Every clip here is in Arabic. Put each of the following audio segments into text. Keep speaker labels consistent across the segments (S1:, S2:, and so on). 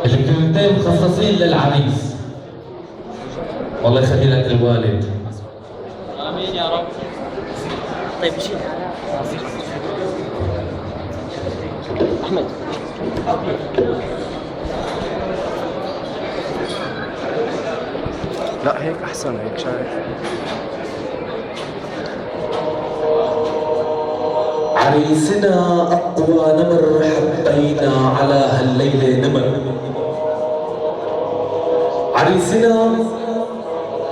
S1: الكلمتين مخصصين للعريس. والله يخلي لك الوالد.
S2: امين يا رب. طيب شيل احمد.
S3: لا هيك احسن، هيك شايف.
S1: عريسنا أقوى نمر حبينا على هالليلة نمر.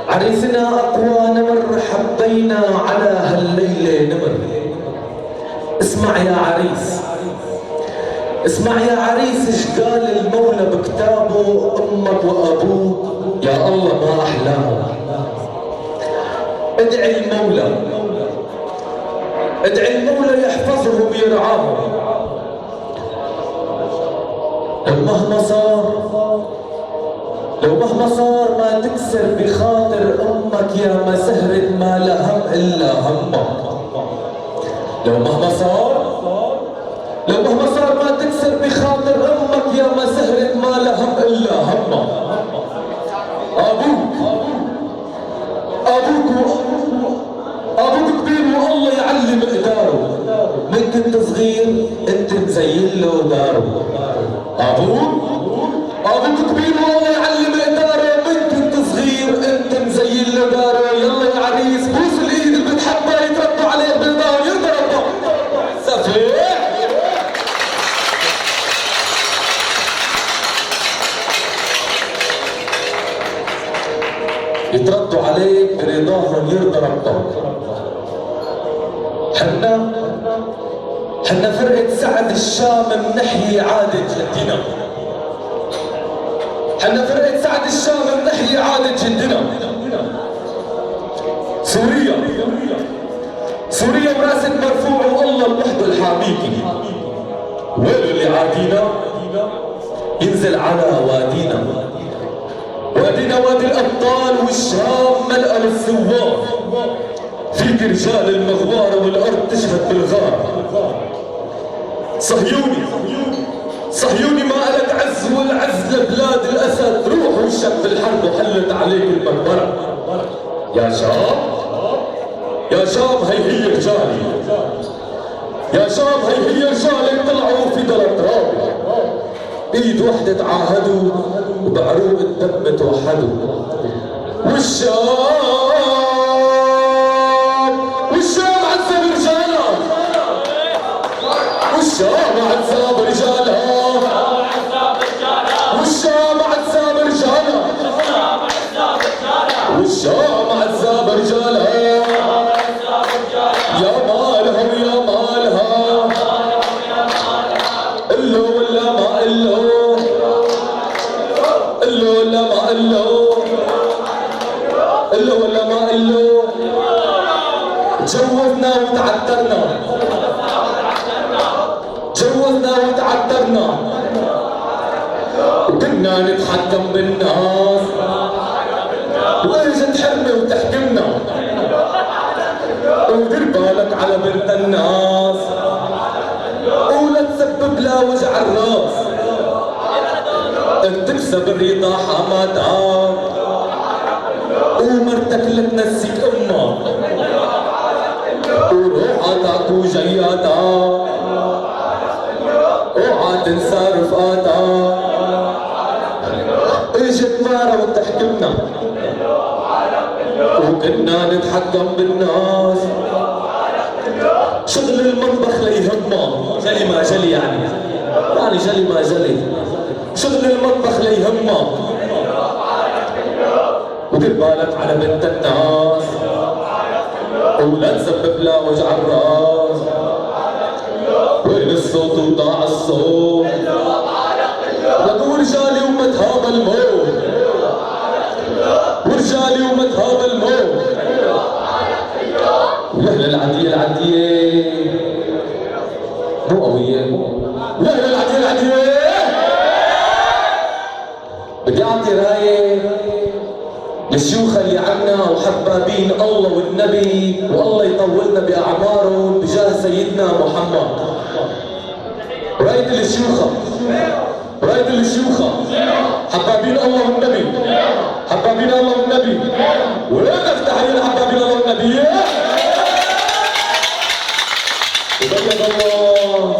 S1: عريسنا أقوى نمر حبينا على هالليلة نمر. اسمع يا عريس، اسمع يا عريس ايش قال المولى بكتابه. أمك وأبوك يا الله ما أحلاهم. ادعي المولى، ادعي المولى يحفظهم ويرعاهم. لو مهما صار ما تكسر بخاطر امك يا ما سهرت ما لها هم الا همك. لو مهما صار ما تكسر بخاطر امك يا ما سهرت ما لها هم الا همك. ابوك كبير والله يعلم مقداره. من كنت صغير انت مزين له داره. ابوك كبير والله يعلم مقداره. من كنت صغير انت مزين له داره. يلا يا عريس بوس الايد اللي بتحبها يتربوا عليك بالدار. يضربوا سفيح. يتردوا عليك برضاهم يرضى ربك. حنا فرقة سعد الشام منحيي عادة جدنا. حنا فرقة سعد الشام منحيي عادة جدنا. سوريا وراسك مرفوع والله لوحده الحاميكي. ويلو اللي عادينا ينزل على وادينا. وادي الابطال والشام ملأ الثوار. فيك رجال المغوار والارض تشهد بالغار. صهيوني ما لك عز والعز لبلاد الاسد. روح وشك بالحرب وحلت عليك المقبره. يا شام هي رجالي. يا شام هي رجالك طلعوا في دلة رابع. ايد وحدة تعاهدوا وبعروق الدم توحدوا. والشام عذب رجالها. والشام عذب رجالها. والشام عذب رجالها. والشام عذب رجالها. يا مالها ويا مالها. قلو ولا ما قلو. قلو ولا ما قلو. قلو ولا ما قلو. تجوزنا وتعترنا وكنا نتحكم بالناس. واجت حرمة وتحكمنا. ودير بالك على بنت الناس. ولا تسبب لا وجع الراس. تكسب الرضا حماتها. ومرتك لتنسيك امك. وروحاتك وجياتها. اوعى تنسى رفقاتها. اجت مارة وتحكمنا وكنا نتحكم بالناس. شغل المطبخ ليهمها. جلي ما جلي يعني جلي ما جلي. شغل المطبخ ليهمها. ودير بالك على بنت الناس. ولا تسبب لا وجع الراس. وين الصوت وضاع الصوت. لقوا رجالي ومتهاب الموت. ورجالي ومتهاب الموت. واهل العدية مو قوية. واهل العدية بدي اعطي راية للشيوخ اللي عنا وحبابين الله والنبي والله يطولنا باعمارهم بجاه سيدنا محمد. راية للشيوخة رايد الشيوخة حبابين الله والنبي حبابين الله والنبي وقف تحية حبابين الله والنبي وبيض الله